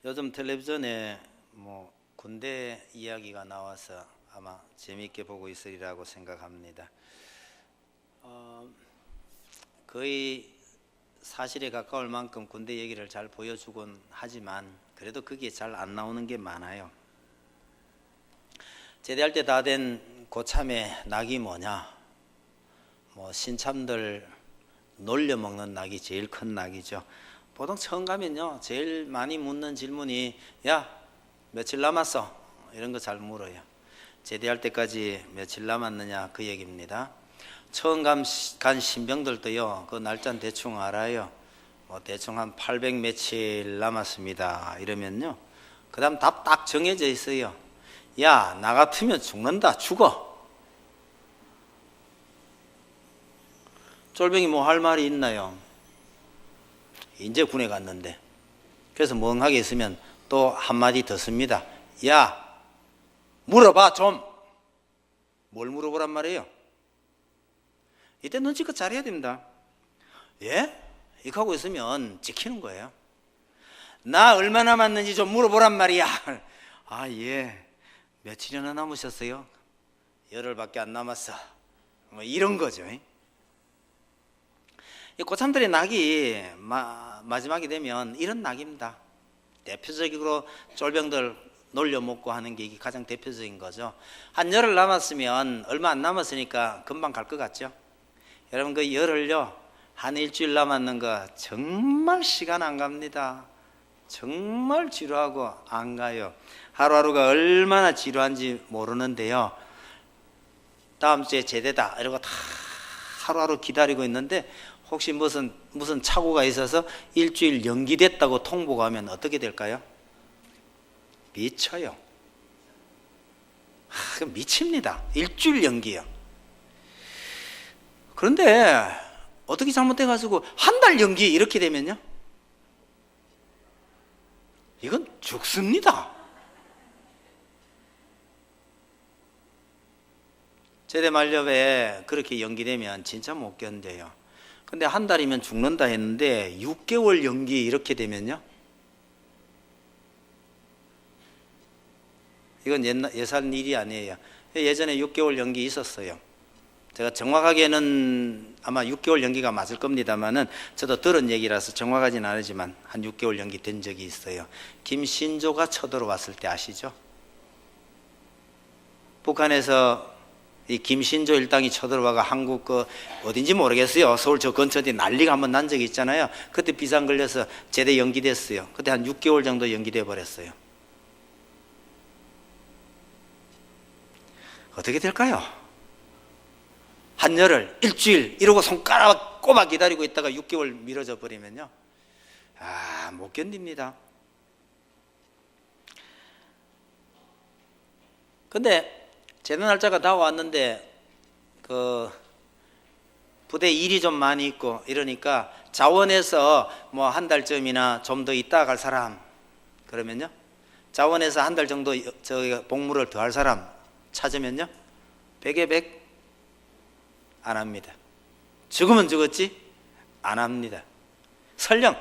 요즘 텔레비전에 군대 이야기가 나와서 아마 재미있게 보고 있으리라고 생각합니다. 거의 사실에 가까울 만큼 군대 얘기를 잘 보여주곤 하지만 그래도 그게 잘 안 나오는 게 많아요. 제대할 때 다 된 고참의 낙이 뭐냐? 신참들 놀려먹는 낙이 제일 큰 낙이죠. 보통 처음 가면요, 제일 많이 묻는 질문이 야, 며칠 남았어? 이런 거 잘 물어요. 제대할 때까지 며칠 남았느냐 그 얘기입니다. 처음 간 신병들도요, 그 날짜는 대충 알아요. 대충 한 800 며칠 남았습니다 이러면요, 그 다음 답 딱 정해져 있어요. 야, 나 같으면 죽는다, 죽어. 쫄병이 할 말이 있나요? 이제 군에 갔는데. 그래서 멍하게 있으면 또 한마디 더 씁니다. 야, 물어봐 좀. 뭘 물어보란 말이에요? 이때 눈치껏 잘해야 됩니다. 예? 이렇게 하고 있으면 찍히는 거예요. 나 얼마 남았는지 좀 물어보란 말이야. 아, 예. 며칠이나 남으셨어요? 열흘밖에 안 남았어. 이런 거죠. 이 고참들의 낙이 마지막이 되면 이런 낙입니다. 대표적으로 쫄병들 놀려먹고 하는 게 이게 가장 대표적인 거죠. 한 열흘 남았으면 얼마 안 남았으니까 금방 갈 것 같죠. 여러분, 그 열흘요, 한 일주일 남았는 거 정말 시간 안 갑니다. 정말 지루하고 안 가요. 하루하루가 얼마나 지루한지 모르는데요, 다음 주에 제대다 이러고 다 하루하루 기다리고 있는데 혹시 무슨 착오가 있어서 일주일 연기됐다고 통보가 하면 어떻게 될까요? 미쳐요. 미칩니다. 일주일 연기요. 그런데 어떻게 잘못돼가지고 한 달 연기 이렇게 되면요, 이건 죽습니다. 제대 만렵에 그렇게 연기되면 진짜 못 견뎌요. 근데 한 달이면 죽는다 했는데 6개월 연기 이렇게 되면요, 이건 예산 일이 아니에요. 예전에 6개월 연기 있었어요. 제가 정확하게는 아마 6개월 연기가 맞을 겁니다만은 저도 들은 얘기라서 정확하진 않지만 한 6개월 연기 된 적이 있어요. 김신조가 쳐들어왔을 때 아시죠? 북한에서 이 김신조 일당이 쳐들어와가 한국 어딘지 모르겠어요. 서울 저 근처에 난리가 한번 난 적이 있잖아요. 그때 비상 걸려서 제대 연기됐어요. 그때 한 6개월 정도 연기돼 버렸어요. 어떻게 될까요? 한열흘, 일주일 이러고 손가락 꼽아 기다리고 있다가 6개월 미뤄져 버리면요, 못 견딥니다. 근데 제대 날짜가 다 왔는데 그 부대 일이 좀 많이 있고 이러니까 자원에서 한 달쯤이나 좀 더 있다 갈 사람, 그러면요, 자원에서 한 달 정도 복무를 더 할 사람 찾으면요, 100에 100 안 합니다. 죽으면 죽었지 안 합니다. 설령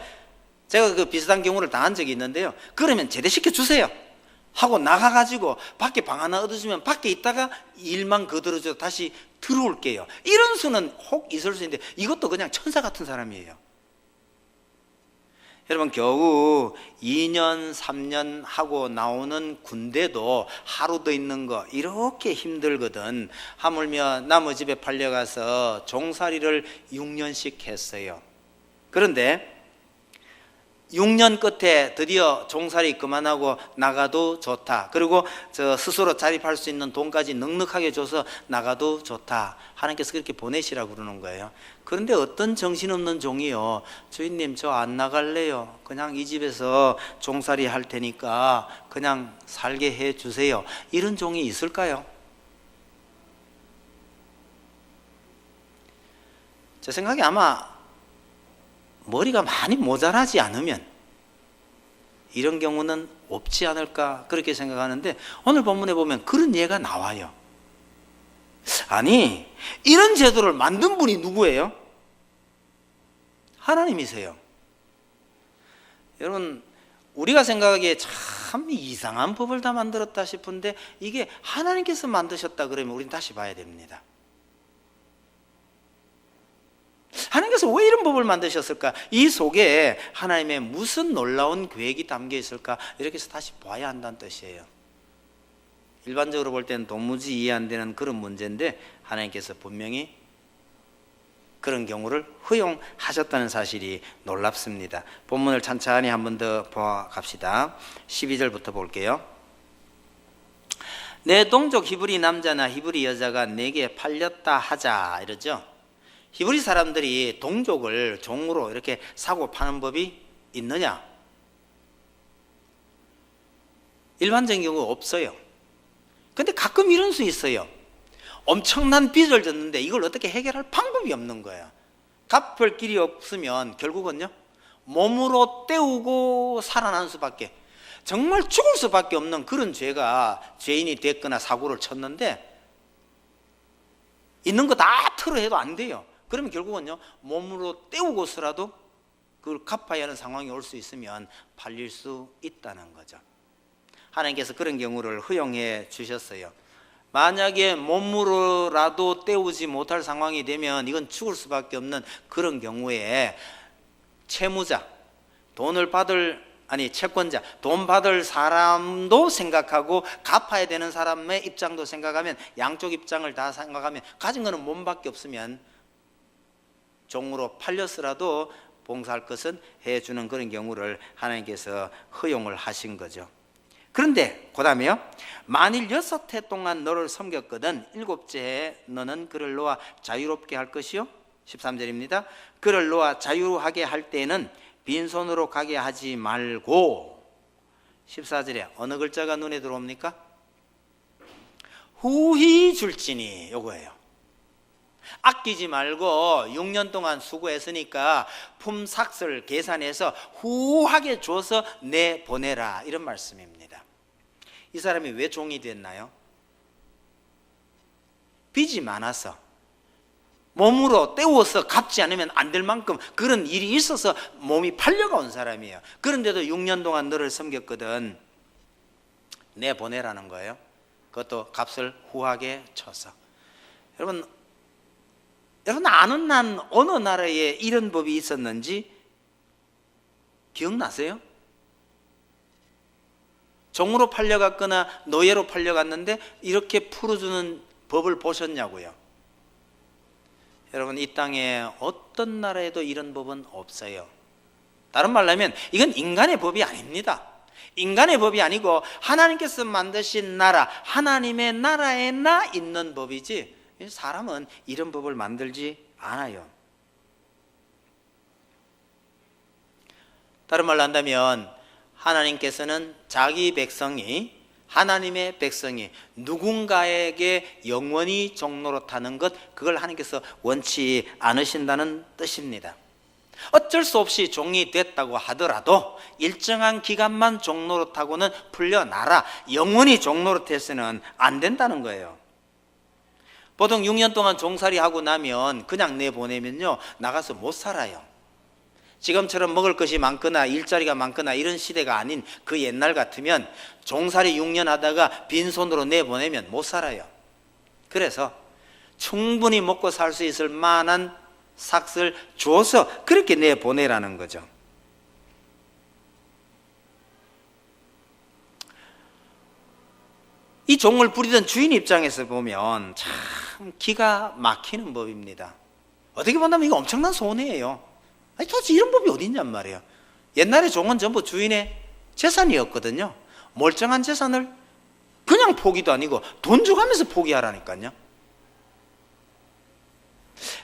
제가 그 비슷한 경우를 당한 적이 있는데요, 그러면 제대시켜 주세요 하고 나가가지고 밖에 방 하나 얻어주면 밖에 있다가 일만 거들어줘 다시 들어올게요. 이런 수는 혹 있을 수 있는데 이것도 그냥 천사 같은 사람이에요. 여러분, 겨우 2년 3년 하고 나오는 군대도 하루 더 있는 거 이렇게 힘들거든. 하물며 남의 집에 팔려가서 종살이를 6년씩 했어요. 그런데 6년 끝에 드디어 종살이 그만하고 나가도 좋다, 그리고 스스로 자립할 수 있는 돈까지 넉넉하게 줘서 나가도 좋다, 하나님께서 그렇게 보내시라고 그러는 거예요. 그런데 어떤 정신없는 종이요, 주인님 저 안 나갈래요, 그냥 이 집에서 종살이 할 테니까 그냥 살게 해 주세요, 이런 종이 있을까요? 제 생각에 아마 머리가 많이 모자라지 않으면 이런 경우는 없지 않을까 그렇게 생각하는데, 오늘 본문에 보면 그런 예가 나와요. 아니, 이런 제도를 만든 분이 누구예요? 하나님이세요. 여러분, 우리가 생각하기에 참 이상한 법을 다 만들었다 싶은데 이게 하나님께서 만드셨다 그러면 우리는 다시 봐야 됩니다. 하나님께서 왜 이런 법을 만드셨을까? 이 속에 하나님의 무슨 놀라운 계획이 담겨 있을까? 이렇게 해서 다시 봐야 한다는 뜻이에요. 일반적으로 볼 때는 도무지 이해 안 되는 그런 문제인데 하나님께서 분명히 그런 경우를 허용하셨다는 사실이 놀랍습니다. 본문을 천천히 한 번 더 보아갑시다. 12절부터 볼게요. 내 동족 히브리 남자나 히브리 여자가 내게 팔렸다 하자 이러죠. 히브리 사람들이 동족을 종으로 이렇게 사고 파는 법이 있느냐? 일반적인 경우 없어요. 근데 가끔 이런 수 있어요. 엄청난 빚을 졌는데 이걸 어떻게 해결할 방법이 없는 거예요. 갚을 길이 없으면 결국은요 몸으로 때우고 살아난 수밖에, 정말 죽을 수밖에 없는 그런 죄가 죄인이 됐거나 사고를 쳤는데 있는 거 다 털어해도 안 돼요. 그러면 결국은요 몸으로 때우고서라도 그걸 갚아야 하는 상황이 올 수 있으면 팔릴 수 있다는 거죠. 하나님께서 그런 경우를 허용해 주셨어요. 만약에 몸으로라도 때우지 못할 상황이 되면 이건 죽을 수밖에 없는 그런 경우에 채무자, 채권자, 돈 받을 사람도 생각하고 갚아야 되는 사람의 입장도 생각하면, 양쪽 입장을 다 생각하면 가진 거는 몸밖에 없으면 종으로 팔렸으라도 봉사할 것은 해주는 그런 경우를 하나님께서 허용을 하신 거죠. 그런데 그 다음에요, 만일 6해 동안 너를 섬겼거든 7째 해에 너는 그를 놓아 자유롭게 할 것이요. 13절입니다. 그를 놓아 자유하게 할 때에는 빈손으로 가게 하지 말고, 14절에 어느 글자가 눈에 들어옵니까? 후히 줄지니, 요거예요. 아끼지 말고 6년 동안 수고했으니까 품삯을 계산해서 후하게 줘서 내보내라, 이런 말씀입니다. 이 사람이 왜 종이 됐나요? 빚이 많아서 몸으로 때워서 갚지 않으면 안 될 만큼 그런 일이 있어서 몸이 팔려가 온 사람이에요. 그런데도 6년 동안 너를 섬겼거든 내보내라는 거예요. 그것도 값을 후하게 쳐서. 여러분 아는 한 어느 나라에 이런 법이 있었는지 기억나세요? 종으로 팔려갔거나 노예로 팔려갔는데 이렇게 풀어주는 법을 보셨냐고요? 여러분, 이 땅에 어떤 나라에도 이런 법은 없어요. 다른 말로 하면 이건 인간의 법이 아닙니다. 인간의 법이 아니고 하나님께서 만드신 나라, 하나님의 나라에나 있는 법이지 사람은 이런 법을 만들지 않아요. 다른 말로 한다면 하나님께서는 자기 백성이, 하나님의 백성이 누군가에게 영원히 종노릇하는 것, 그걸 하나님께서 원치 않으신다는 뜻입니다. 어쩔 수 없이 종이 됐다고 하더라도 일정한 기간만 종노릇하고는 풀려나라, 영원히 종노릇해서는 안 된다는 거예요. 보통 6년 동안 종살이 하고 나면 그냥 내보내면요 나가서 못 살아요. 지금처럼 먹을 것이 많거나 일자리가 많거나 이런 시대가 아닌 그 옛날 같으면 종살이 6년 하다가 빈손으로 내보내면 못 살아요. 그래서 충분히 먹고 살 수 있을 만한 삭을 줘서 그렇게 내보내라는 거죠. 이 종을 부리던 주인 입장에서 보면 참 기가 막히는 법입니다. 어떻게 본다면 이거 엄청난 손해예요. 아니 도대체 이런 법이 어디 있냔 말이에요. 옛날에 종은 전부 주인의 재산이었거든요. 멀쩡한 재산을 그냥 포기도 아니고 돈 주가면서 포기하라니까요.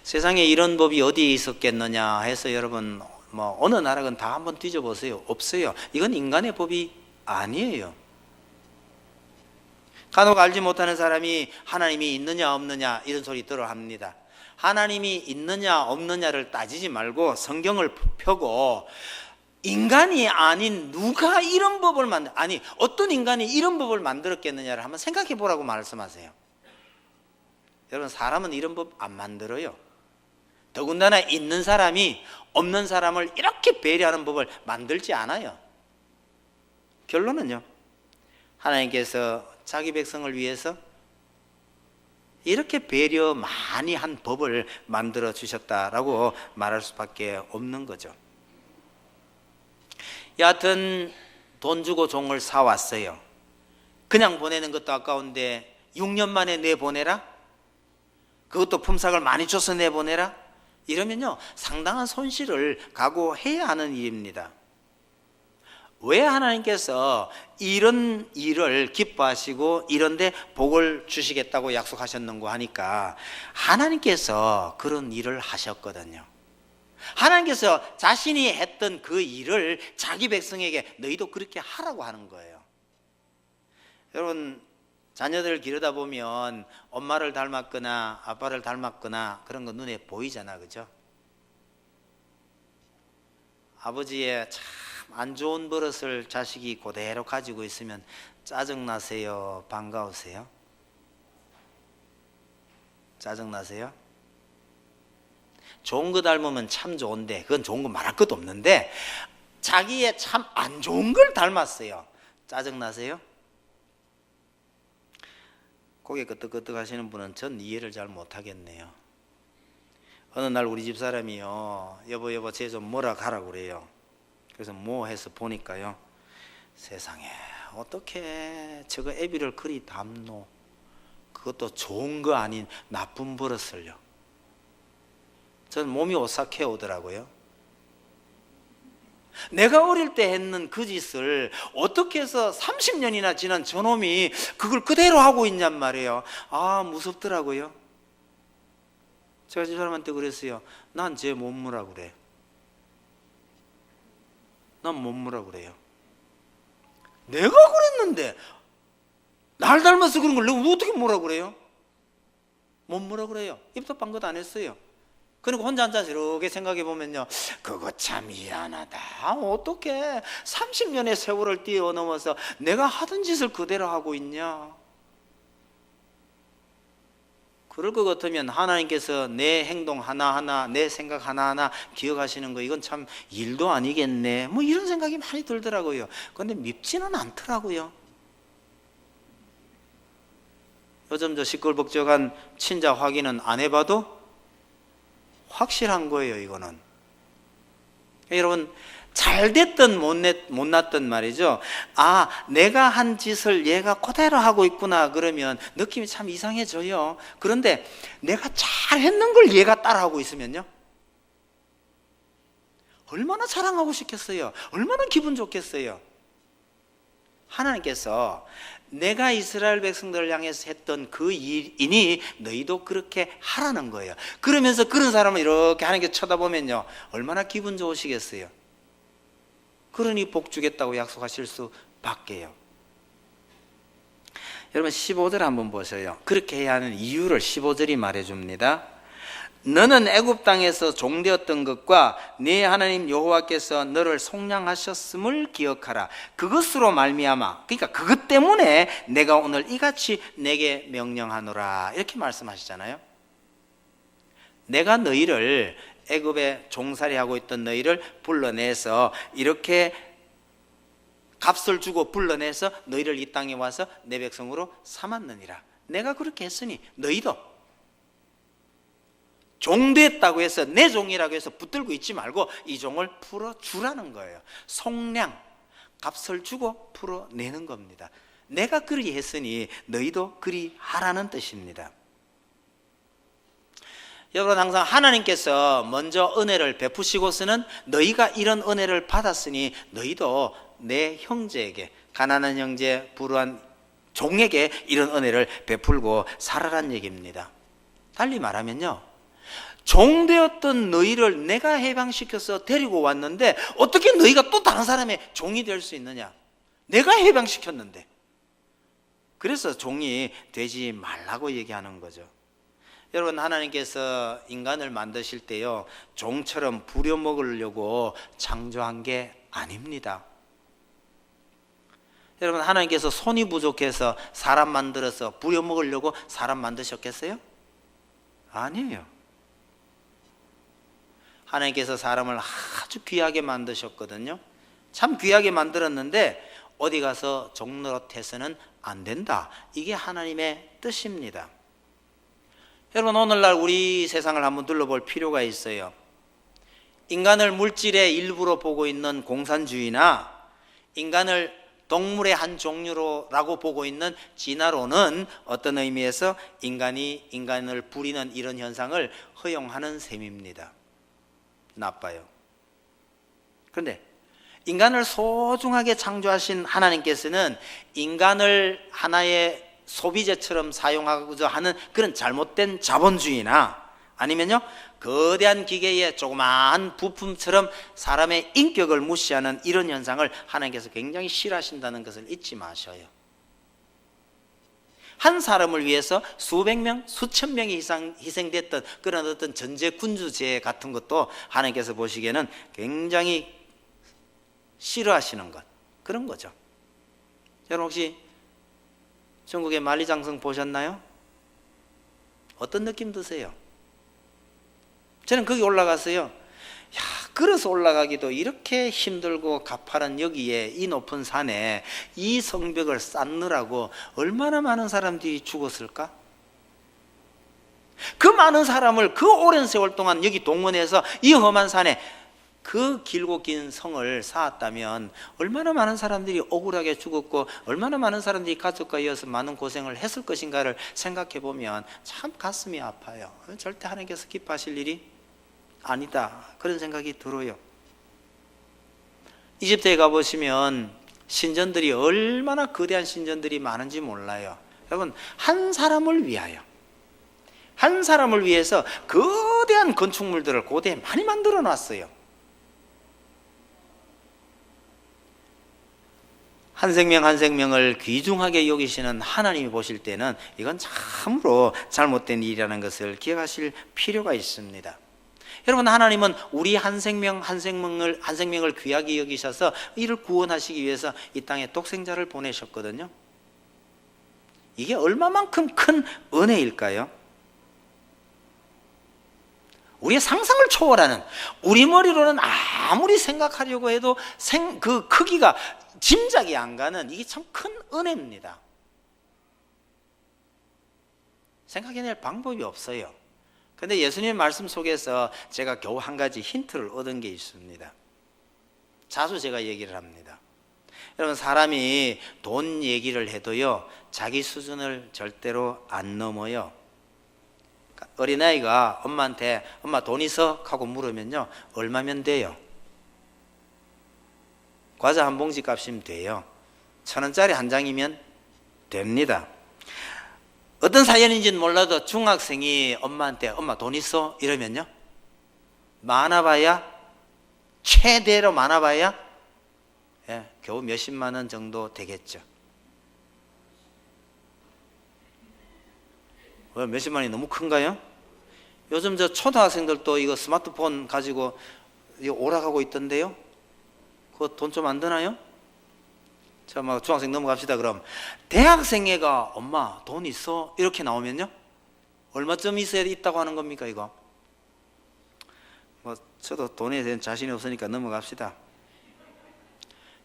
세상에 이런 법이 어디 있었겠느냐 해서 여러분 어느 나라건 다 한번 뒤져보세요. 없어요. 이건 인간의 법이 아니에요. 간혹 알지 못하는 사람이 하나님이 있느냐 없느냐 이런 소리 들어 합니다. 하나님이 있느냐 없느냐를 따지지 말고 성경을 펴고 인간이 아닌 누가 이런 법을 어떤 인간이 이런 법을 만들었겠느냐를 한번 생각해 보라고 말씀하세요. 여러분, 사람은 이런 법 안 만들어요. 더군다나 있는 사람이 없는 사람을 이렇게 배려하는 법을 만들지 않아요. 결론은요, 하나님께서 자기 백성을 위해서 이렇게 배려 많이 한 법을 만들어 주셨다라고 말할 수밖에 없는 거죠. 여하튼 돈 주고 종을 사왔어요. 그냥 보내는 것도 아까운데 6년 만에 내보내라? 그것도 품삯을 많이 줘서 내보내라? 이러면요, 상당한 손실을 각오해야 하는 일입니다. 왜 하나님께서 이런 일을 기뻐하시고 이런데 복을 주시겠다고 약속하셨는고 하니까, 하나님께서 그런 일을 하셨거든요. 하나님께서 자신이 했던 그 일을 자기 백성에게 너희도 그렇게 하라고 하는 거예요. 여러분, 자녀들 기르다 보면 엄마를 닮았거나 아빠를 닮았거나 그런 거 눈에 보이잖아, 그죠? 아버지의 참 안 좋은 버릇을 자식이 그대로 가지고 있으면 짜증나세요? 반가우세요? 짜증나세요? 좋은 거 닮으면 참 좋은데, 그건 좋은 거 말할 것도 없는데, 자기의 참 안 좋은 걸 닮았어요. 짜증나세요? 고개 끄덕끄덕 하시는 분은 전 이해를 잘 못하겠네요. 어느 날 우리 집 사람이요, 여보 쟤 좀 뭐라 가라고 그래요. 그래서 뭐 해서 보니까요, 세상에 어떻게 저거 애비를 그리 닮노? 그것도 좋은 거 아닌 나쁜 버릇을요. 전 몸이 오싹해 오더라고요. 내가 어릴 때 했는 그 짓을 어떻게 해서 30년이나 지난 저놈이 그걸 그대로 하고 있냔 말이에요. 아, 무섭더라고요. 제가 집 사람한테 그랬어요. 난 쟤 못 무라 그래. 난 못 무라 그래요. 내가 그랬는데 날 닮아서 그런 걸 내가 어떻게 뭐라 그래요? 못 뭐라 그래요. 입도 빵긋 안 했어요. 그리고 혼자 앉아서 이렇게 생각해 보면요, 그거 참 미안하다. 어떻게 30년의 세월을 뛰어넘어서 내가 하던 짓을 그대로 하고 있냐? 그럴 것 같으면 하나님께서 내 행동 하나하나, 내 생각 하나하나 기억하시는 거, 이건 참 일도 아니겠네, 뭐 이런 생각이 많이 들더라고요. 그런데 밉지는 않더라고요. 요즘 저 시끌벅적한 친자 확인은 안 해봐도 확실한 거예요, 이거는. 여러분, 잘 됐든 못났든 말이죠. 아, 내가 한 짓을 얘가 그대로 하고 있구나 그러면 느낌이 참 이상해져요. 그런데 내가 잘 했는 걸 얘가 따라하고 있으면요, 얼마나 자랑하고 싶겠어요. 얼마나 기분 좋겠어요. 하나님께서 내가 이스라엘 백성들을 향해서 했던 그 일이니 너희도 그렇게 하라는 거예요. 그러면서 그런 사람을 이렇게 하나님께 쳐다보면요, 얼마나 기분 좋으시겠어요. 그러니 복 주겠다고 약속하실 수밖에요. 여러분, 15절 한번 보세요. 그렇게 해야 하는 이유를 15절이 말해줍니다. 너는 애굽 땅에서 종되었던 것과 네 하나님 여호와께서 너를 속량하셨음을 기억하라. 그것으로 말미암아, 그러니까 그것 때문에 내가 오늘 이같이 내게 명령하노라, 이렇게 말씀하시잖아요. 내가 너희를, 애굽에 종살이하고 있던 너희를 불러내서 이렇게 값을 주고 불러내서 너희를 이 땅에 와서 내 백성으로 삼았느니라. 내가 그렇게 했으니 너희도 종됐다고 해서 내 종이라고 해서 붙들고 있지 말고 이 종을 풀어주라는 거예요. 속량, 값을 주고 풀어내는 겁니다. 내가 그리 했으니 너희도 그리 하라는 뜻입니다. 여러분, 항상 하나님께서 먼저 은혜를 베푸시고서는 너희가 이런 은혜를 받았으니 너희도 내 형제에게, 가난한 형제, 불우한 종에게 이런 은혜를 베풀고 살아란 얘기입니다. 달리 말하면요, 종되었던 너희를 내가 해방시켜서 데리고 왔는데 어떻게 너희가 또 다른 사람의 종이 될 수 있느냐? 내가 해방시켰는데. 그래서 종이 되지 말라고 얘기하는 거죠. 여러분, 하나님께서 인간을 만드실 때요, 종처럼 부려먹으려고 창조한 게 아닙니다. 여러분, 하나님께서 손이 부족해서 사람 만들어서 부려먹으려고 사람 만드셨겠어요? 아니에요. 하나님께서 사람을 아주 귀하게 만드셨거든요. 참 귀하게 만들었는데 어디 가서 종노릇해서는 안 된다. 이게 하나님의 뜻입니다. 여러분, 오늘날 우리 세상을 한번 둘러볼 필요가 있어요. 인간을 물질의 일부로 보고 있는 공산주의나 인간을 동물의 한 종류로라고 보고 있는 진화론은 어떤 의미에서 인간이 인간을 부리는 이런 현상을 허용하는 셈입니다. 나빠요. 그런데 인간을 소중하게 창조하신 하나님께서는 인간을 하나의 소비재처럼 사용하고자 하는 그런 잘못된 자본주의나 아니면요 거대한 기계의 조그마한 부품처럼 사람의 인격을 무시하는 이런 현상을 하나님께서 굉장히 싫어하신다는 것을 잊지 마셔요. 한 사람을 위해서 수백 명, 수천 명이 희생됐던 그런 어떤 전제군주제 같은 것도 하나님께서 보시기에는 굉장히 싫어하시는 것, 그런 거죠. 여러분 혹시 중국의 만리장성 보셨나요? 어떤 느낌 드세요? 저는 거기 올라갔어요. 야, 걸어서 올라가기도 이렇게 힘들고 가파른 여기에 이 높은 산에 이 성벽을 쌓느라고 얼마나 많은 사람들이 죽었을까? 그 많은 사람을 그 오랜 세월 동안 여기 동원해서 이 험한 산에 그 길고 긴 성을 쌓았다면 얼마나 많은 사람들이 억울하게 죽었고 얼마나 많은 사람들이 가족과 이어서 많은 고생을 했을 것인가를 생각해 보면 참 가슴이 아파요. 절대 하나님께서 기뻐하실 일이 아니다, 그런 생각이 들어요. 이집트에 가보시면 신전들이 얼마나 거대한 신전들이 많은지 몰라요. 여러분, 한 사람을 위하여, 한 사람을 위해서 거대한 건축물들을 고대에 많이 만들어 놨어요. 한 생명 한 생명을 귀중하게 여기시는 하나님이 보실 때는 이건 참으로 잘못된 일이라는 것을 기억하실 필요가 있습니다. 여러분, 하나님은 우리 한 생명 한 생명을 귀하게 여기셔서 이를 구원하시기 위해서 이 땅에 독생자를 보내셨거든요. 이게 얼마만큼 큰 은혜일까요? 우리의 상상을 초월하는, 우리 머리로는 아무리 생각하려고 해도 그 크기가 짐작이 안 가는, 이게 참 큰 은혜입니다. 생각해낼 방법이 없어요. 그런데 예수님의 말씀 속에서 제가 겨우 한 가지 힌트를 얻은 게 있습니다. 자주 제가 얘기를 합니다. 여러분, 사람이 돈 얘기를 해도요 자기 수준을 절대로 안 넘어요. 어린아이가 엄마한테 엄마 돈 있어? 하고 물으면요 얼마면 돼요? 과자 한 봉지 값이면 돼요. 1,000원짜리 한 장이면 됩니다. 어떤 사연인지는 몰라도 중학생이 엄마한테 엄마 돈 있어? 이러면요 많아봐야, 최대로 많아봐야 겨우 몇십만 원 정도 되겠죠. 왜 몇십만 원이 너무 큰가요? 요즘 저 초등학생들도 이거 스마트폰 가지고 이거 오락하고 있던데요. 그거 돈 좀 안 드나요? 자, 막 중학생 넘어갑시다. 그럼 대학생 애가 엄마 돈 있어? 이렇게 나오면요 얼마쯤 있어야 있다고 하는 겁니까? 이거 뭐 저도 돈에 대한 자신이 없으니까 넘어갑시다.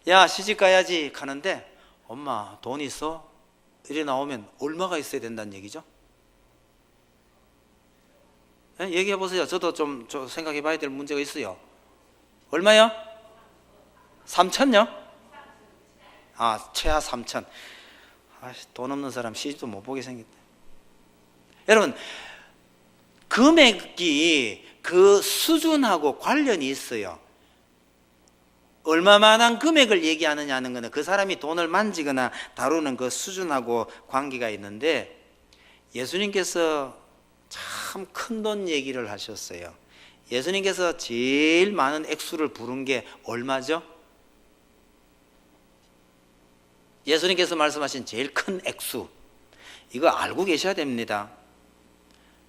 야, 시집 가야지 하는데 엄마 돈 있어? 이래 나오면 얼마가 있어야 된다는 얘기죠? 네? 얘기해 보세요. 저도 좀 생각해 봐야 될 문제가 있어요. 얼마요? 3천요? 최하 3천. 돈 없는 사람 시집도 못 보게 생겼다. 여러분, 금액이 그 수준하고 관련이 있어요. 얼마만한 금액을 얘기하느냐는 것은 그 사람이 돈을 만지거나 다루는 그 수준하고 관계가 있는데, 예수님께서 참 큰 돈 얘기를 하셨어요. 예수님께서 제일 많은 액수를 부른 게 얼마죠? 예수님께서 말씀하신 제일 큰 액수, 이거 알고 계셔야 됩니다.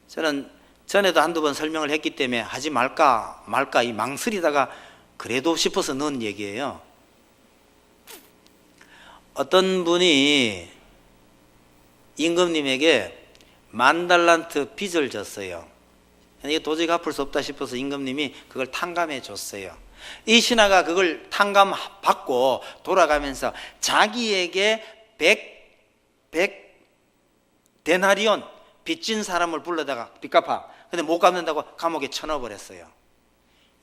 저는 전에도 한두 번 설명을 했기 때문에 하지 말까 이 망설이다가 그래도 싶어서 넣은 얘기예요. 어떤 분이 임금님에게 10,000달란트 빚을 졌어요. 이게 도저히 갚을 수 없다 싶어서 임금님이 그걸 탕감해 줬어요. 이 신하가 그걸 탕감받고 돌아가면서 자기에게 100 데나리온 빚진 사람을 불러다가 빚 갚아. 근데 못 갚는다고 감옥에 쳐넣어버렸어요.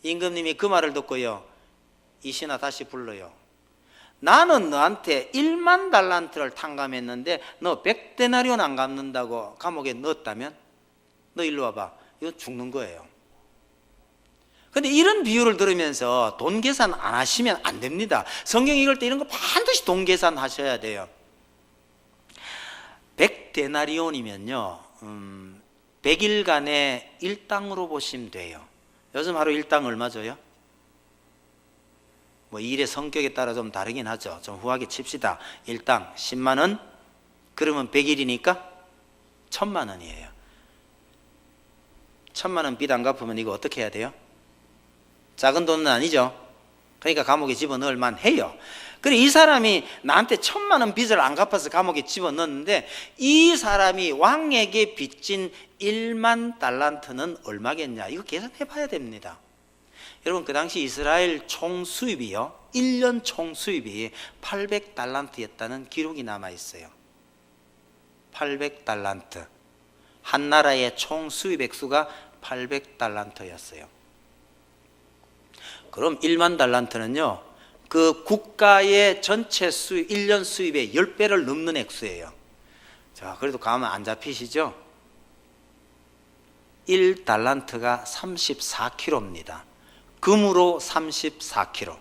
임금님이 그 말을 듣고요, 이 신하 다시 불러요. 나는 너한테 1만 달란트를 탕감했는데 너 100데나리온 안 갚는다고 감옥에 넣었다면 너 일로 와봐. 이거 죽는 거예요. 근데 이런 비유를 들으면서 돈 계산 안 하시면 안 됩니다. 성경 읽을 때 이런 거 반드시 돈 계산 하셔야 돼요. 100데나리온이면요 100일간의 일당으로 보시면 돼요. 요즘 하루 일당 얼마 줘요? 뭐 일의 성격에 따라 좀 다르긴 하죠. 좀 후하게 칩시다. 일당 10만 원, 그러면 100일이니까 1000만 원이에요. 1000만 원 빚 안 갚으면 이거 어떻게 해야 돼요? 작은 돈은 아니죠. 그러니까 감옥에 집어넣을 만해요. 그래, 이 사람이 나한테 1000만 원 빚을 안 갚아서 감옥에 집어넣었는데 이 사람이 왕에게 빚진 1만 달란트는 얼마겠냐, 이거 계산해 봐야 됩니다. 여러분, 그 당시 이스라엘 총 수입이요, 1년 총 수입이 800달란트였다는 기록이 남아 있어요. 800달란트. 한 나라의 총 수입 액수가 800달란트였어요. 그럼 1만 달란트는요, 그 국가의 전체 수입, 1년 수입의 10배를 넘는 액수예요. 자, 그래도 가면 안 잡히시죠? 1달란트가 34kg입니다. 금으로 34kg.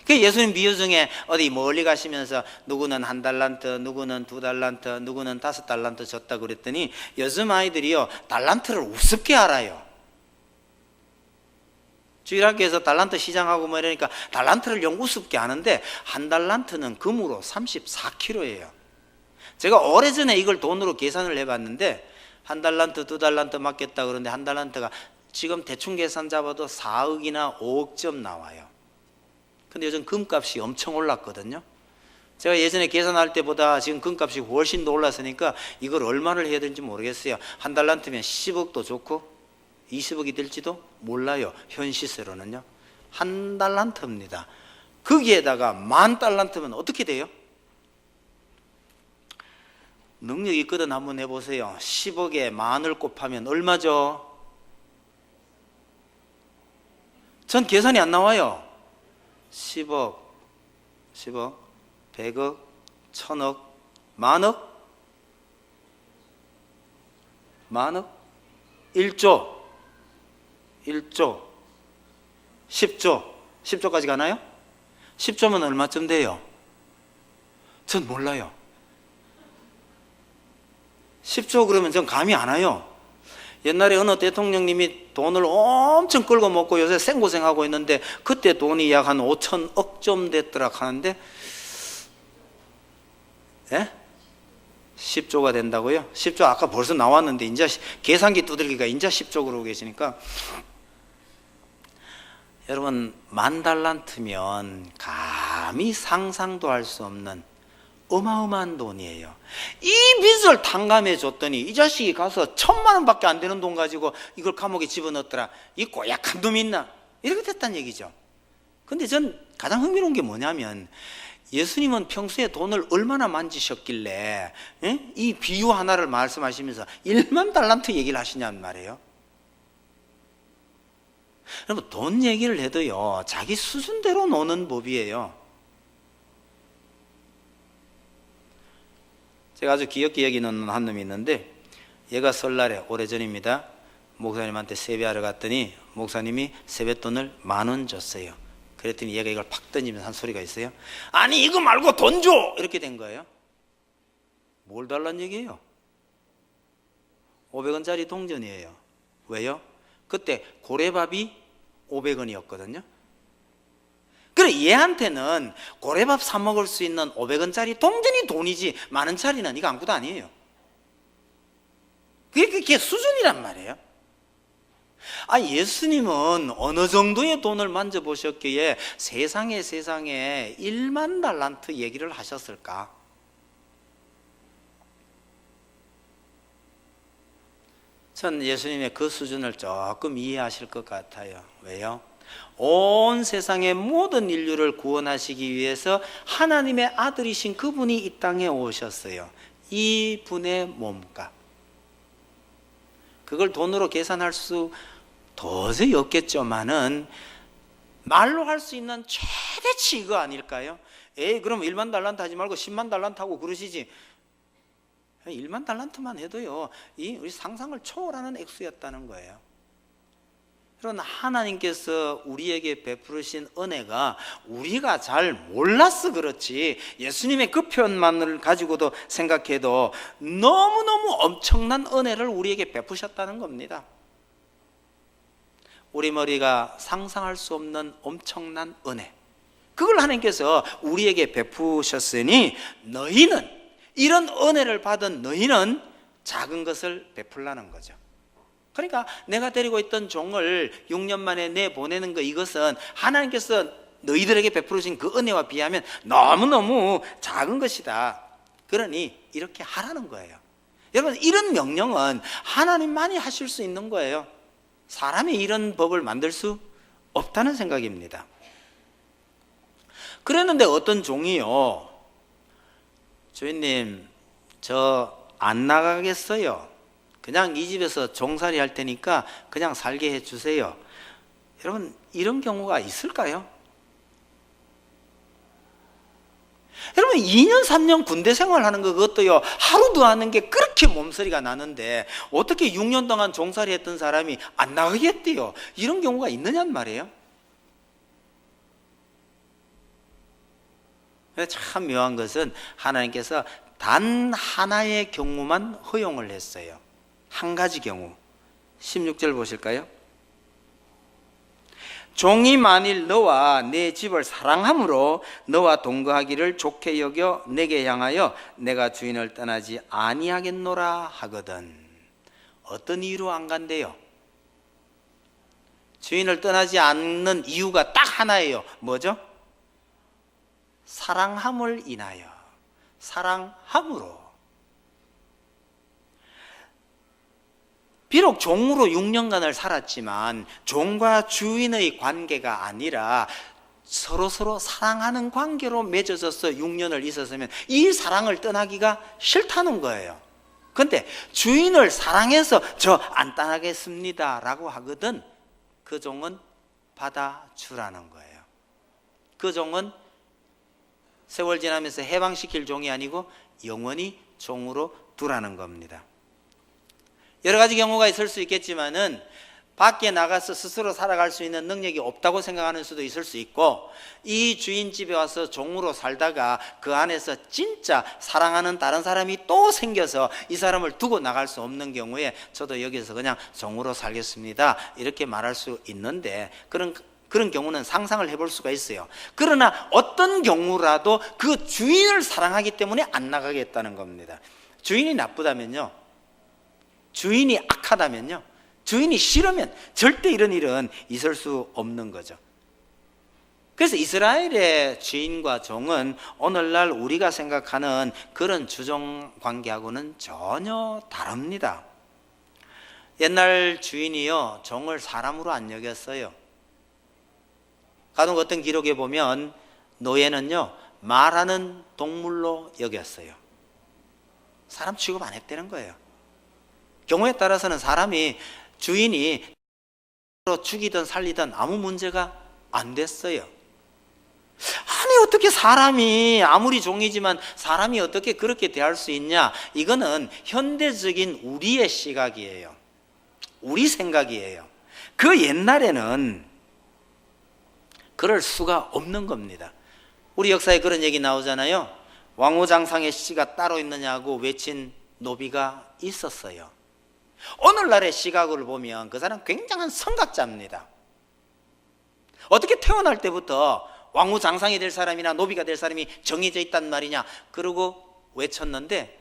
그 예수님 비유 중에 어디 멀리 가시면서 누구는 1달란트, 누구는 2달란트, 누구는 5달란트 줬다 그랬더니 요즘 아이들이요, 달란트를 우습게 알아요. 주일학교에서 달란트 시장하고 뭐 이러니까 달란트를 영 우습게 아는데, 1달란트는 금으로 34kg예요. 제가 오래전에 이걸 돈으로 계산을 해봤는데 1달란트, 2달란트 맞겠다 그러는데 1달란트가 지금 대충 계산 잡아도 4억이나 5억쯤 나와요. 근데 요즘 금값이 엄청 올랐거든요. 제가 예전에 계산할 때보다 지금 금값이 훨씬 더 올랐으니까 이걸 얼마를 해야 되는지 모르겠어요. 1달란트면 10억도 좋고 20억이 될지도 몰라요. 현 시세로는요. 1달란트입니다. 거기에다가 10,000달란트면 어떻게 돼요? 능력 있거든 한번 해보세요. 10억에 10,000을 곱하면 얼마죠? 전 계산이 안 나와요. 10억, 100억, 1000억, 만억? 1조, 10조까지 가나요? 10조면 얼마쯤 돼요? 전 몰라요. 10조 그러면 전 감이 안 와요. 옛날에 어느 대통령님이 돈을 엄청 끌고 먹고 요새 생고생하고 있는데 그때 돈이 약 한 5천억쯤 됐더라 하는데, 예? 10조가 된다고요? 10조 아까 벌써 나왔는데 이제 계산기 두들기가 이제 10조 그러고 계시니까, 여러분 10,000달란트면 감히 상상도 할 수 없는 어마어마한 돈이에요. 이 빚을 탕감해 줬더니 이 자식이 가서 1,000만 원밖에 안 되는 돈 가지고 이걸 감옥에 집어넣었더라. 이 꼬약한 놈이 있나? 이렇게 됐다는 얘기죠. 근데 전 가장 흥미로운 게 뭐냐면, 예수님은 평소에 돈을 얼마나 만지셨길래 이 비유 하나를 말씀하시면서 1만 달란트 얘기를 하시냐는 말이에요. 여러분, 돈 얘기를 해도요, 자기 수준대로 노는 법이에요. 제가 아주 귀엽게 여기는 한 놈이 있는데, 얘가 설날에 오래전입니다, 목사님한테 세배하러 갔더니 목사님이 세뱃돈을 10,000원 줬어요. 그랬더니 얘가 이걸 팍 던지면서 한 소리가 있어요. 아니 이거 말고 돈 줘! 이렇게 된 거예요. 뭘 달란 얘기예요? 500원짜리 동전이에요. 왜요? 그때 고래밥이 500원이었거든요. 그래, 얘한테는 고래밥 사 먹을 수 있는 500원짜리 동전이 돈이지 10,000원짜리는 이거 아무것도 아니에요. 그게 수준이란 말이에요. 예수님은 어느 정도의 돈을 만져보셨기에 세상에 1만 달란트 얘기를 하셨을까? 전 예수님의 그 수준을 조금 이해하실 것 같아요. 왜요? 온 세상의 모든 인류를 구원하시기 위해서 하나님의 아들이신 그분이 이 땅에 오셨어요. 이 분의 몸값, 그걸 돈으로 계산할 수 도저히 없겠지만은 말로 할 수 있는 최대치 이거 아닐까요? 그럼 1만 달란트 하지 말고 10만 달란트 하고 그러시지. 1만 달란트만 해도요, 우리 상상을 초월하는 액수였다는 거예요. 그런 하나님께서 우리에게 베푸르신 은혜가 우리가 잘 몰라서 그렇지, 예수님의 그 표현만을 가지고도 생각해도 너무너무 엄청난 은혜를 우리에게 베푸셨다는 겁니다. 우리 머리가 상상할 수 없는 엄청난 은혜, 그걸 하나님께서 우리에게 베푸셨으니 너희는, 이런 은혜를 받은 너희는 작은 것을 베풀라는 거죠. 그러니까 내가 데리고 있던 종을 6년 만에 내보내는 거, 이것은 하나님께서 너희들에게 베풀으신 그 은혜와 비하면 너무너무 작은 것이다. 그러니 이렇게 하라는 거예요. 여러분, 이런 명령은 하나님만이 하실 수 있는 거예요. 사람이 이런 법을 만들 수 없다는 생각입니다. 그랬는데 어떤 종이요, 주인님, 저 안 나가겠어요. 그냥 이 집에서 종살이 할 테니까 그냥 살게 해주세요. 여러분, 이런 경우가 있을까요? 여러분, 2년 3년 군대 생활하는 거, 그것도요 하루도 하는 게 그렇게 몸서리가 나는데 어떻게 6년 동안 종살이 했던 사람이 안 나가겠대요? 이런 경우가 있느냔 말이에요. 참 묘한 것은 하나님께서 단 하나의 경우만 허용을 했어요. 한 가지 경우. 16절 보실까요? 종이 만일 너와 내 집을 사랑함으로 너와 동거하기를 좋게 여겨 내게 향하여 내가 주인을 떠나지 아니하겠노라 하거든. 어떤 이유로 안 간대요? 주인을 떠나지 않는 이유가 딱 하나예요. 뭐죠? 사랑함을 인하여, 사랑함으로. 비록 종으로 6년간을 살았지만 종과 주인의 관계가 아니라 서로 사랑하는 관계로 맺어져서 6년을 있었으면 이 사랑을 떠나기가 싫다는 거예요. 그런데 주인을 사랑해서 저 안 떠나겠습니다 라고 하거든, 그 종은 받아주라는 거예요. 그 종은 세월 지나면서 해방시킬 종이 아니고 영원히 종으로 두라는 겁니다. 여러 가지 경우가 있을 수 있겠지만은 밖에 나가서 스스로 살아갈 수 있는 능력이 없다고 생각하는 수도 있을 수 있고, 이 주인 집에 와서 종으로 살다가 그 안에서 진짜 사랑하는 다른 사람이 또 생겨서 이 사람을 두고 나갈 수 없는 경우에 저도 여기서 그냥 종으로 살겠습니다 이렇게 말할 수 있는데, 그런 경우는 상상을 해볼 수가 있어요. 그러나 어떤 경우라도 그 주인을 사랑하기 때문에 안 나가겠다는 겁니다. 주인이 나쁘다면요, 주인이 악하다면요, 주인이 싫으면 절대 이런 일은 있을 수 없는 거죠. 그래서 이스라엘의 주인과 종은 오늘날 우리가 생각하는 그런 주종 관계하고는 전혀 다릅니다. 옛날 주인이요 종을 사람으로 안 여겼어요. 간혹 어떤 기록에 보면 노예는요 말하는 동물로 여겼어요. 사람 취급 안 했다는 거예요. 경우에 따라서는 사람이, 주인이 죽이든 살리든 아무 문제가 안 됐어요. 아니 어떻게 사람이, 아무리 종이지만 사람이 어떻게 그렇게 대할 수 있냐, 이거는 현대적인 우리의 시각이에요. 우리 생각이에요. 그 옛날에는 그럴 수가 없는 겁니다. 우리 역사에 그런 얘기 나오잖아요. 왕후장상의 씨가 따로 있느냐고 외친 노비가 있었어요. 오늘날의 시각을 보면 그 사람 굉장한 선각자입니다. 어떻게 태어날 때부터 왕후장상이 될 사람이나 노비가 될 사람이 정해져 있단 말이냐 그러고 외쳤는데,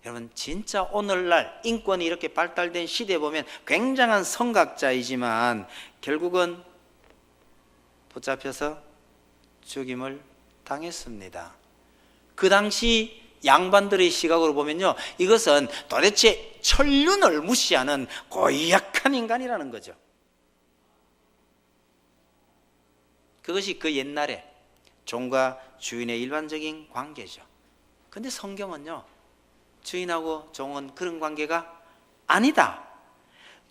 여러분 진짜 오늘날 인권이 이렇게 발달된 시대에 보면 굉장한 선각자이지만 결국은 붙잡혀서 죽임을 당했습니다. 그 당시 양반들의 시각으로 보면요, 이것은 도대체 천륜을 무시하는 고약한 인간이라는 거죠. 그것이 그 옛날에 종과 주인의 일반적인 관계죠. 근데 성경은요, 주인하고 종은 그런 관계가 아니다.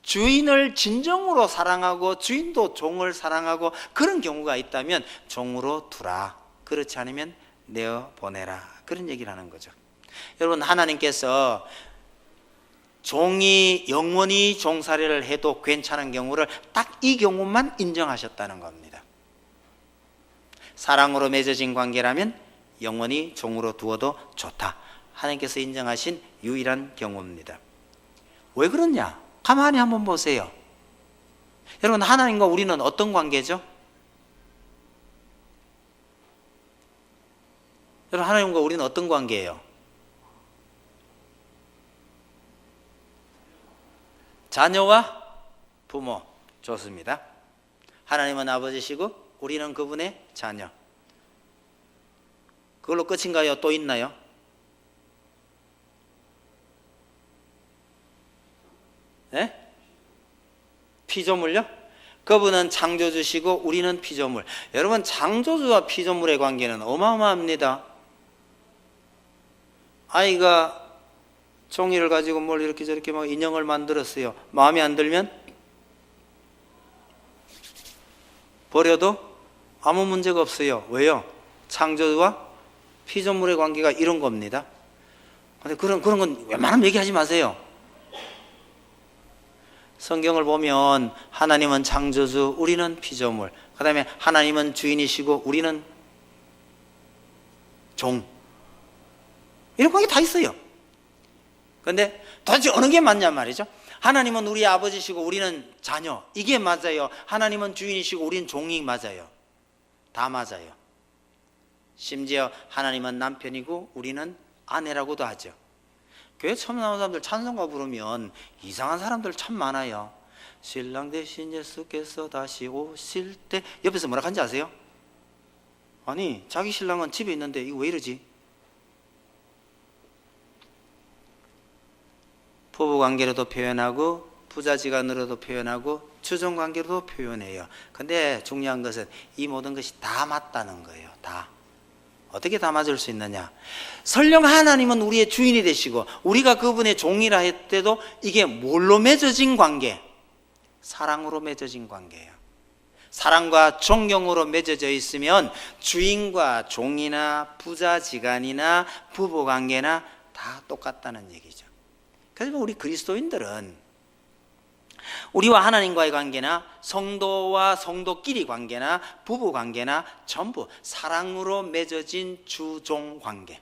주인을 진정으로 사랑하고 주인도 종을 사랑하고 그런 경우가 있다면 종으로 두라. 그렇지 않으면 내어 보내라. 그런 얘기를 하는 거죠. 여러분, 하나님께서 종이 영원히 종살이를 해도 괜찮은 경우를 딱 이 경우만 인정하셨다는 겁니다. 사랑으로 맺어진 관계라면 영원히 종으로 두어도 좋다. 하나님께서 인정하신 유일한 경우입니다. 왜 그러냐? 가만히 한번 보세요. 여러분, 하나님과 우리는 어떤 관계죠? 여러분, 하나님과 우리는 어떤 관계예요? 자녀와 부모. 좋습니다. 하나님은 아버지시고 우리는 그분의 자녀. 그걸로 끝인가요? 또 있나요? 네? 피조물요? 그분은 창조주시고 우리는 피조물. 여러분, 창조주와 피조물의 관계는 어마어마합니다. 아이가 종이를 가지고 뭘 이렇게 저렇게 막 인형을 만들었어요. 마음에 안 들면 버려도 아무 문제가 없어요. 왜요? 창조주와 피조물의 관계가 이런 겁니다. 근데 그런 건 웬만하면 얘기하지 마세요. 성경을 보면 하나님은 창조주, 우리는 피조물. 그 다음에 하나님은 주인이시고 우리는 종. 이런 관계 다 있어요. 그런데 도대체 어느 게 맞냐 말이죠. 하나님은 우리 아버지시고 우리는 자녀. 이게 맞아요. 하나님은 주인이시고 우리는 종이 맞아요. 다 맞아요. 심지어 하나님은 남편이고 우리는 아내라고도 하죠. 교회 처음 나온 사람들 찬송가 부르면 이상한 사람들 참 많아요. 신랑 대신 예수께서 다시 오실 때. 옆에서 뭐라 하는지 아세요? 아니, 자기 신랑은 집에 있는데 이거 왜 이러지? 부부관계로도 표현하고 부자지간으로도 표현하고 주종관계로도 표현해요. 근데 중요한 것은 이 모든 것이 다 맞다는 거예요. 다. 어떻게 다 맞을 수 있느냐? 설령 하나님은 우리의 주인이 되시고 우리가 그분의 종이라 했대도 이게 뭘로 맺어진 관계? 사랑으로 맺어진 관계예요. 사랑과 존경으로 맺어져 있으면 주인과 종이나 부자지간이나 부부관계나 다 똑같다는 얘기죠. 그래서 우리 그리스도인들은 우리와 하나님과의 관계나 성도와 성도끼리 관계나 부부 관계나 전부 사랑으로 맺어진 주종 관계.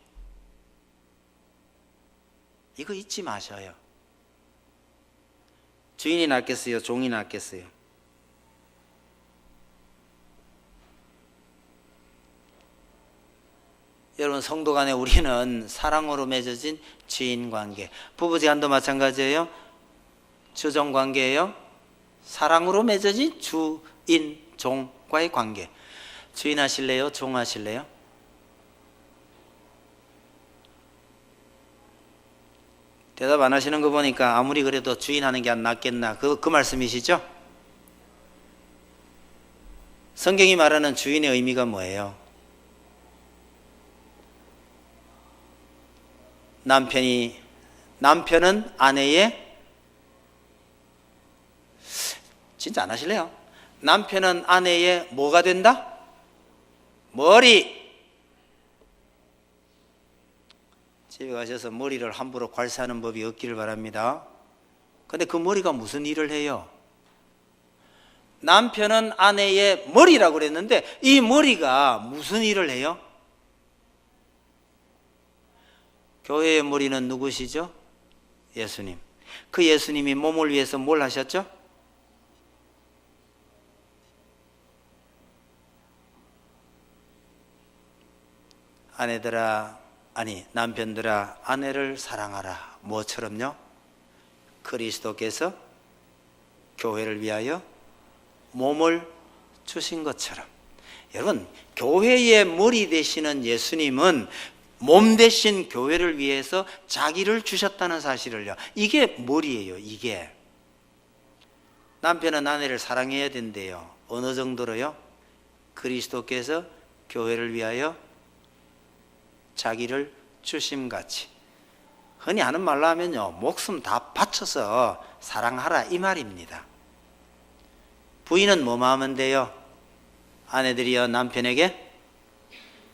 이거 잊지 마셔요. 주인이 낫겠어요? 종이 낫겠어요? 여러분, 성도 간에 우리는 사랑으로 맺어진 지인 관계. 부부지간도 마찬가지예요. 주종 관계예요. 사랑으로 맺어진 주인, 종과의 관계. 주인 하실래요? 종 하실래요? 대답 안 하시는 거 보니까 아무리 그래도 주인 하는 게 안 낫겠나, 그 말씀이시죠? 성경이 말하는 주인의 의미가 뭐예요? 남편은 아내의, 진짜 안 하실래요? 남편은 아내의 뭐가 된다? 머리. 집에 가셔서 머리를 함부로 괄사하는 법이 없기를 바랍니다. 근데 그 머리가 무슨 일을 해요? 남편은 아내의 머리라고 그랬는데 이 머리가 무슨 일을 해요? 교회의 머리는 누구시죠? 예수님. 그 예수님이 몸을 위해서 뭘 하셨죠? 남편들아 아내를 사랑하라. 뭐처럼요? 그리스도께서 교회를 위하여 몸을 주신 것처럼. 여러분, 교회의 머리 되시는 예수님은 몸 대신 교회를 위해서 자기를 주셨다는 사실을요. 이게 머리예요. 이게. 남편은 아내를 사랑해야 된대요. 어느 정도로요? 그리스도께서 교회를 위하여 자기를 주심같이. 흔히 하는 말로 하면요, 목숨 다 바쳐서 사랑하라 이 말입니다. 부인은 뭐만 하면 돼요? 아내들이여 남편에게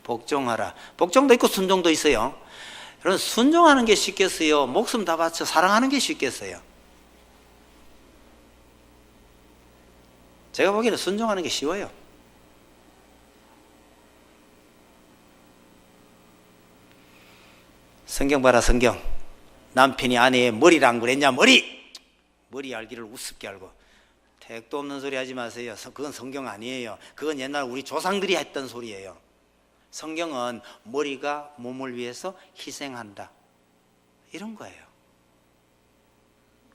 복종하라. 복종도 있고 순종도 있어요. 여러분, 순종하는 게 쉽겠어요? 목숨 다 바쳐 사랑하는 게 쉽겠어요? 제가 보기에는 순종하는 게 쉬워요. 성경 봐라, 성경. 남편이 아내의 머리를 안 그랬냐? 머리 알기를 우습게 알고. 택도 없는 소리 하지 마세요. 그건 성경 아니에요. 그건 옛날 우리 조상들이 했던 소리예요. 성경은 머리가 몸을 위해서 희생한다, 이런 거예요.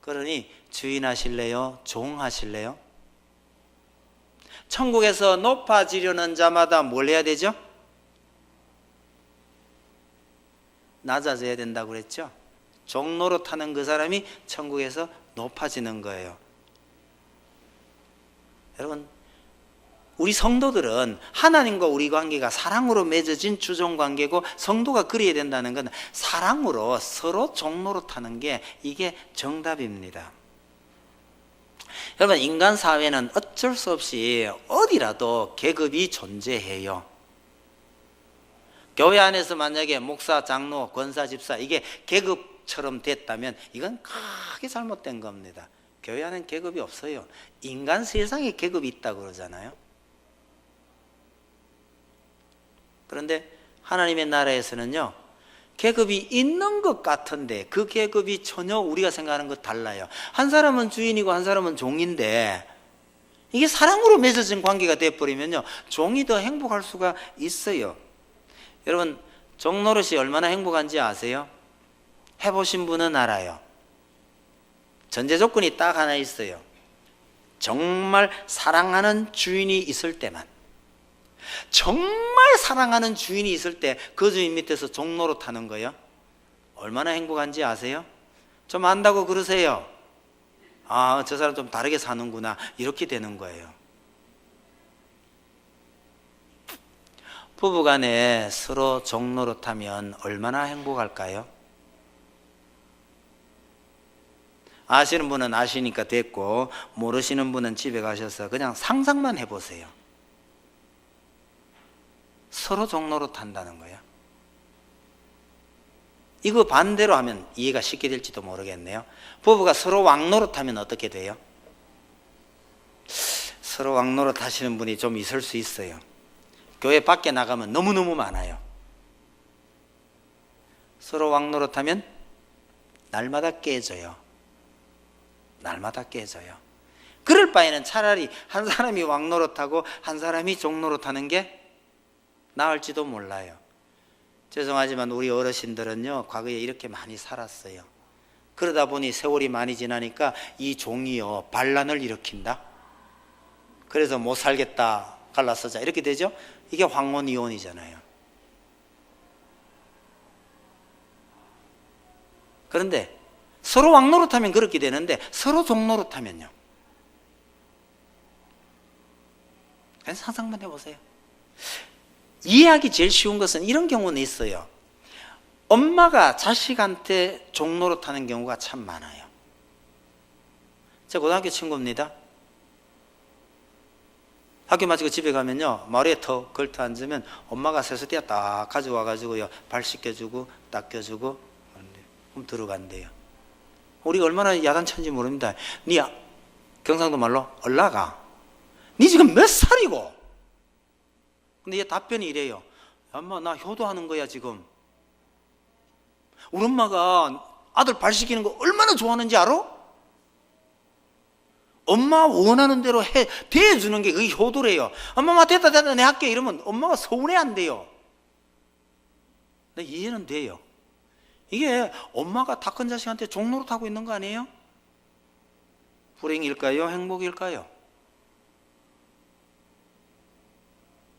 그러니 주인 하실래요? 종 하실래요? 천국에서 높아지려는 자마다 뭘 해야 되죠? 낮아져야 된다고 그랬죠? 종로로 타는 그 사람이 천국에서 높아지는 거예요. 여러분, 우리 성도들은 하나님과 우리 관계가 사랑으로 맺어진 주종 관계고, 성도가 그래야 된다는 건 사랑으로 서로 종로로 타는 게 이게 정답입니다. 여러분, 인간 사회는 어쩔 수 없이 어디라도 계급이 존재해요. 교회 안에서 만약에 목사, 장로, 권사, 집사 이게 계급처럼 됐다면 이건 크게 잘못된 겁니다. 교회 안에는 계급이 없어요. 인간 세상에 계급이 있다고 그러잖아요. 그런데 하나님의 나라에서는요, 계급이 있는 것 같은데 그 계급이 전혀 우리가 생각하는 것 달라요. 한 사람은 주인이고 한 사람은 종인데, 이게 사랑으로 맺어진 관계가 돼버리면요, 종이 더 행복할 수가 있어요. 여러분, 종노릇이 얼마나 행복한지 아세요? 해보신 분은 알아요. 전제 조건이 딱 하나 있어요. 정말 사랑하는 주인이 있을 때만. 정말 사랑하는 주인이 있을 때 그 주인 밑에서 종노릇 하는 거예요. 얼마나 행복한지 아세요? 좀 안다고 그러세요. 아, 저 사람 좀 다르게 사는구나, 이렇게 되는 거예요. 부부간에 서로 종노릇 하면 얼마나 행복할까요? 아시는 분은 아시니까 됐고, 모르시는 분은 집에 가셔서 그냥 상상만 해보세요. 서로 종노릇 한다는 거예요. 이거 반대로 하면 이해가 쉽게 될지도 모르겠네요. 부부가 서로 왕노릇 하면 어떻게 돼요? 서로 왕노릇 하시는 분이 좀 있을 수 있어요. 교회 밖에 나가면 너무너무 많아요. 서로 왕노릇 하면 날마다 깨져요. 날마다 깨져요. 그럴 바에는 차라리 한 사람이 왕노릇하고 한 사람이 종노릇하는 게 나을지도 몰라요. 죄송하지만 우리 어르신들은요, 과거에 이렇게 많이 살았어요. 그러다 보니 세월이 많이 지나니까 이 종이요, 반란을 일으킨다. 그래서 못 살겠다, 갈라서자, 이렇게 되죠. 이게 황혼이혼이잖아요. 그런데 서로 왕노릇하면 그렇게 되는데, 서로 종노릇하면요, 그냥 상상만 해보세요. 이해하기 제일 쉬운 것은 이런 경우는 있어요. 엄마가 자식한테 종노릇하는 경우가 참 많아요. 제 고등학교 친구입니다. 학교 마치고 집에 가면요, 머리에 터 걸터 앉으면 엄마가 세수대야 딱 가져와가지고요, 발 씻겨주고 닦여주고 그럼 들어간대요. 우리가 얼마나 야단쳤는지 모릅니다. 니 경상도 말로 올라가, 니 지금 몇 살이고? 근데 얘 답변이 이래요. 엄마, 나 효도하는 거야 지금. 우리 엄마가 아들 발 씻기는 거 얼마나 좋아하는지 알아? 엄마 원하는 대로 대해주는 게 그게 효도래요. 엄마 됐다 내 할게 이러면 엄마가 서운해 안 돼요. 근데 이해는 돼요. 이게 엄마가 다 큰 자식한테 종노릇하고 있는 거 아니에요? 불행일까요? 행복일까요?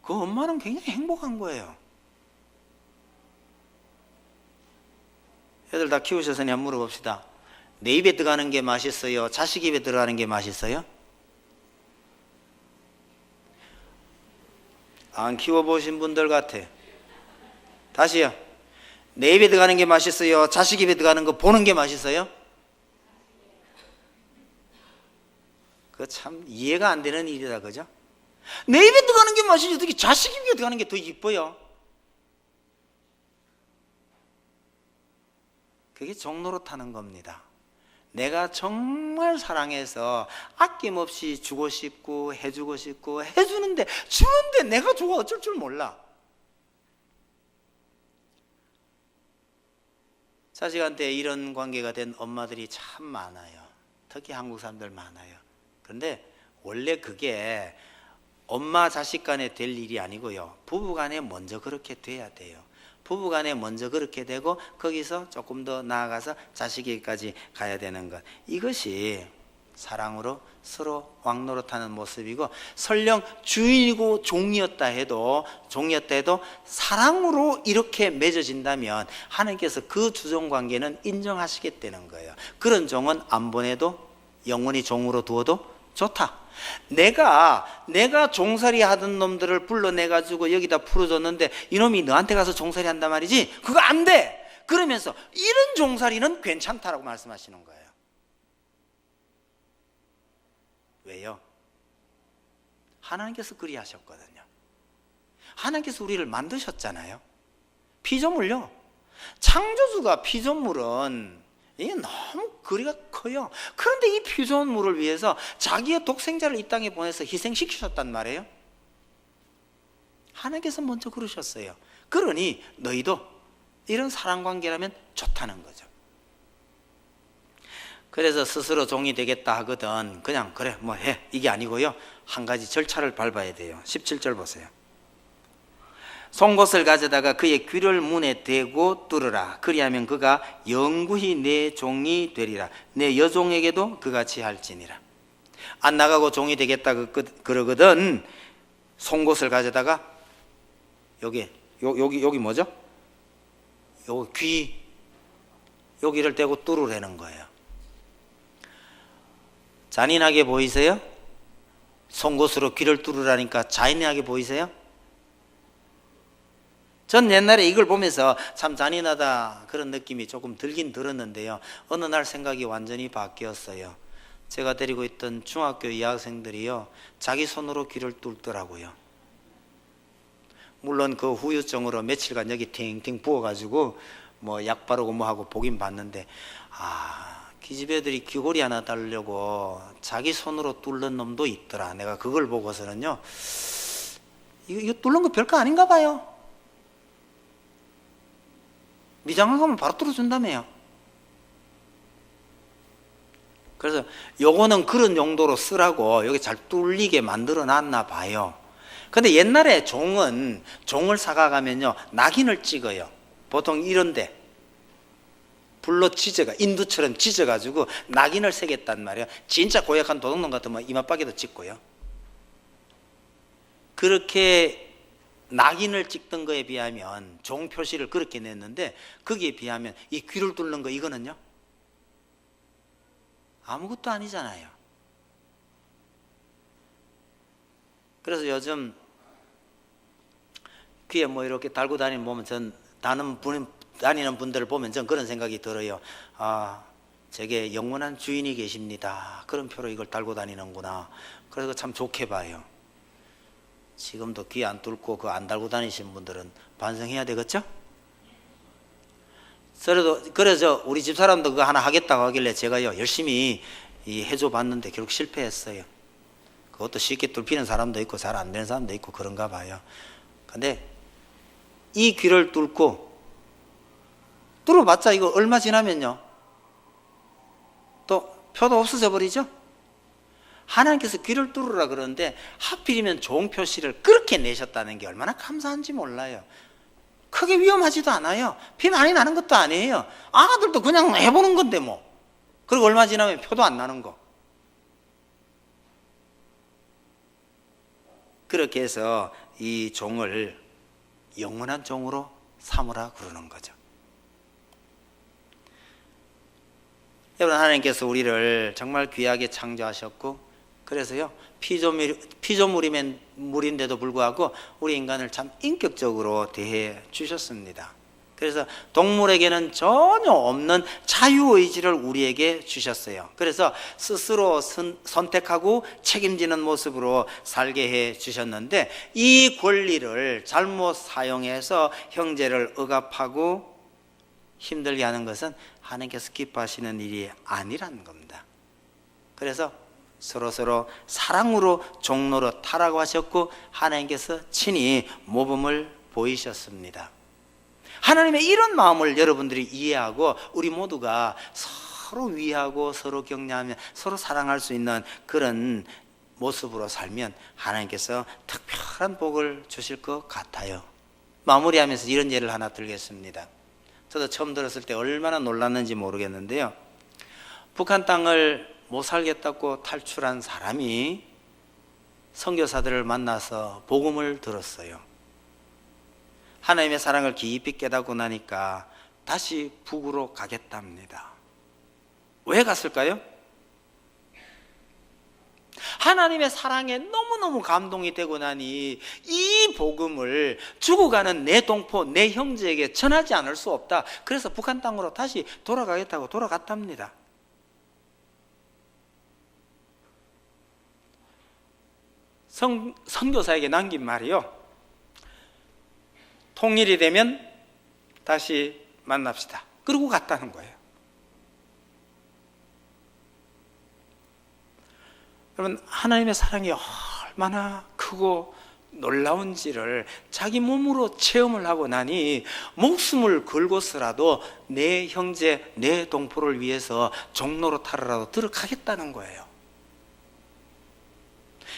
그 엄마는 굉장히 행복한 거예요. 애들 다 키우셨으니 한번 물어봅시다. 내 입에 들어가는 게 맛있어요? 자식 입에 들어가는 게 맛있어요? 안 키워보신 분들 같아. 다시요. 내 입에 들어가는 게 맛있어요? 자식 입에 들어가는 거 보는 게 맛있어요? 그거 참 이해가 안 되는 일이다, 그죠? 내 입에 들어가는 게 맛있지 어떻게 자식 입에 들어가는 게 더 이뻐요? 그게 종노릇하는 겁니다. 내가 정말 사랑해서 아낌없이 주고 싶고 해주고 싶고 해주는데 주는데 내가 좋아 어쩔 줄 몰라. 자식한테 이런 관계가 된 엄마들이 참 많아요. 특히 한국 사람들 많아요. 그런데 원래 그게 엄마 자식 간에 될 일이 아니고요. 부부 간에 먼저 그렇게 돼야 돼요. 부부 간에 먼저 그렇게 되고 거기서 조금 더 나아가서 자식에게까지 가야 되는 것. 이것이 사랑으로 서로 왕노릇하는 모습이고, 설령 주인이고 종이었다 해도 사랑으로 이렇게 맺어진다면 하나님께서 그 주종관계는 인정하시겠다는 거예요. 그런 종은 안 보내도 영원히 종으로 두어도 좋다. 내가 종살이 하던 놈들을 불러내가지고 여기다 풀어줬는데 이놈이 너한테 가서 종살이 한단 말이지? 그거 안 돼! 그러면서 이런 종살이는 괜찮다라고 말씀하시는 거예요. 왜요? 하나님께서 그리하셨거든요. 하나님께서 우리를 만드셨잖아요. 피조물요. 창조주가 피조물은 이게 너무 거리가 커요. 그런데 이 피조물을 위해서 자기의 독생자를 이 땅에 보내서 희생시키셨단 말이에요. 하나님께서 먼저 그러셨어요. 그러니 너희도 이런 사랑관계라면 좋다는 거죠. 그래서 스스로 종이 되겠다 하거든 그냥 그래 뭐 해 이게 아니고요. 한 가지 절차를 밟아야 돼요. 17절 보세요. 송곳을 가져다가 그의 귀를 문에 대고 뚫으라. 그리하면 그가 영구히 내 종이 되리라. 내 여종에게도 그같이 할지니라. 안 나가고 종이 되겠다 그러거든 송곳을 가져다가 여기 뭐죠? 여기 귀 여기를 대고 뚫으라는 거예요. 잔인하게 보이세요? 송곳으로 귀를 뚫으라니까 잔인하게 보이세요? 전 옛날에 이걸 보면서 참 잔인하다 그런 느낌이 조금 들긴 들었는데요. 어느 날 생각이 완전히 바뀌었어요. 제가 데리고 있던 중학교 여학생들이요, 자기 손으로 귀를 뚫더라고요. 물론 그 후유증으로 며칠간 여기 팅팅 부어가지고 뭐 약 바르고 뭐 하고 보긴 봤는데, 기집 애들이 귀걸이 하나 달려고 자기 손으로 뚫는 놈도 있더라. 내가 그걸 보고서는요, 이거 뚫는 거 별거 아닌가 봐요. 미장원 가면 바로 뚫어준다며요. 그래서 요거는 그런 용도로 쓰라고 여기 잘 뚫리게 만들어 놨나 봐요. 근데 옛날에 종을 사가가면요, 낙인을 찍어요. 보통 이런데 불로 인두처럼 찢어가지고 낙인을 새겼단 말이에요. 진짜 고약한 도둑놈 같으면 이마박에도 찍고요. 그렇게 낙인을 찍던 거에 비하면 종 표시를 그렇게 냈는데, 거기에 비하면 이 귀를 뚫는 거 이거는요 아무것도 아니잖아요. 그래서 요즘 귀에 뭐 이렇게 달고 다니는 보면 다니는 분들을 보면 전 그런 생각이 들어요. 저게 영원한 주인이 계십니다. 그런 표로 이걸 달고 다니는구나. 그래서 참 좋게 봐요. 지금도 귀 안 뚫고 그거 안 달고 다니시는 분들은 반성해야 되겠죠? 그래서 우리 집사람도 그거 하나 하겠다고 하길래 제가요 열심히 해줘 봤는데 결국 실패했어요. 그것도 쉽게 뚫히는 사람도 있고 잘 안 되는 사람도 있고 그런가 봐요. 근데 이 귀를 뚫어봤자 이거 얼마 지나면요 또 표도 없어져 버리죠? 하나님께서 귀를 뚫으라 그러는데 하필이면 종 표시를 그렇게 내셨다는 게 얼마나 감사한지 몰라요. 크게 위험하지도 않아요. 피 많이 나는 것도 아니에요. 아들도 그냥 해보는 건데 뭐. 그리고 얼마 지나면 표도 안 나는 거. 그렇게 해서 이 종을 영원한 종으로 삼으라 그러는 거죠. 여러분, 하나님께서 우리를 정말 귀하게 창조하셨고, 그래서요 피조물인데도 불구하고 우리 인간을 참 인격적으로 대해 주셨습니다. 그래서 동물에게는 전혀 없는 자유의지를 우리에게 주셨어요. 그래서 스스로 선택하고 책임지는 모습으로 살게 해 주셨는데, 이 권리를 잘못 사용해서 형제를 억압하고 힘들게 하는 것은 하나님께서 기뻐하시는 일이 아니라는 겁니다. 그래서 서로 사랑으로 종로로 타라고 하셨고, 하나님께서 친히 모범을 보이셨습니다. 하나님의 이런 마음을 여러분들이 이해하고 우리 모두가 서로 위하고 서로 격려하며 서로 사랑할 수 있는 그런 모습으로 살면 하나님께서 특별한 복을 주실 것 같아요. 마무리하면서 이런 예를 하나 들겠습니다. 저도 처음 들었을 때 얼마나 놀랐는지 모르겠는데요, 북한 땅을 못 살겠다고 탈출한 사람이 선교사들을 만나서 복음을 들었어요. 하나님의 사랑을 깊이 깨닫고 나니까 다시 북으로 가겠답니다. 왜 갔을까요? 하나님의 사랑에 너무너무 감동이 되고 나니 이 복음을 죽어가는 내 동포, 내 형제에게 전하지 않을 수 없다. 그래서 북한 땅으로 다시 돌아가겠다고 돌아갔답니다. 선교사에게 남긴 말이요, 통일이 되면 다시 만납시다. 그러고 갔다는 거예요. 여러분, 하나님의 사랑이 얼마나 크고 놀라운지를 자기 몸으로 체험을 하고 나니 목숨을 걸고서라도 내 형제, 내 동포를 위해서 종로로 타러라도 들어가겠다는 거예요.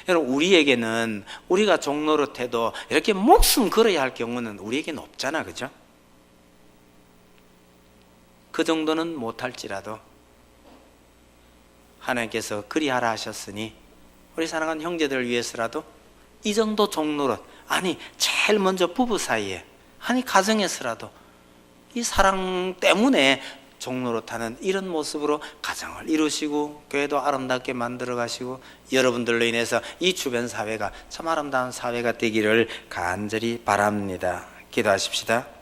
여러분, 우리에게는 우리가 종로로 태도 이렇게 목숨 걸어야 할 경우는 우리에게는 없잖아, 그죠? 그 정도는 못할지라도 하나님께서 그리하라 하셨으니 우리 사랑하는 형제들을 위해서라도 이 정도 종로로, 아니 제일 먼저 부부 사이에, 아니 가정에서라도 이 사랑 때문에 종로로 타는 이런 모습으로 가정을 이루시고 교회도 아름답게 만들어 가시고 여러분들로 인해서 이 주변 사회가 참 아름다운 사회가 되기를 간절히 바랍니다. 기도하십시다.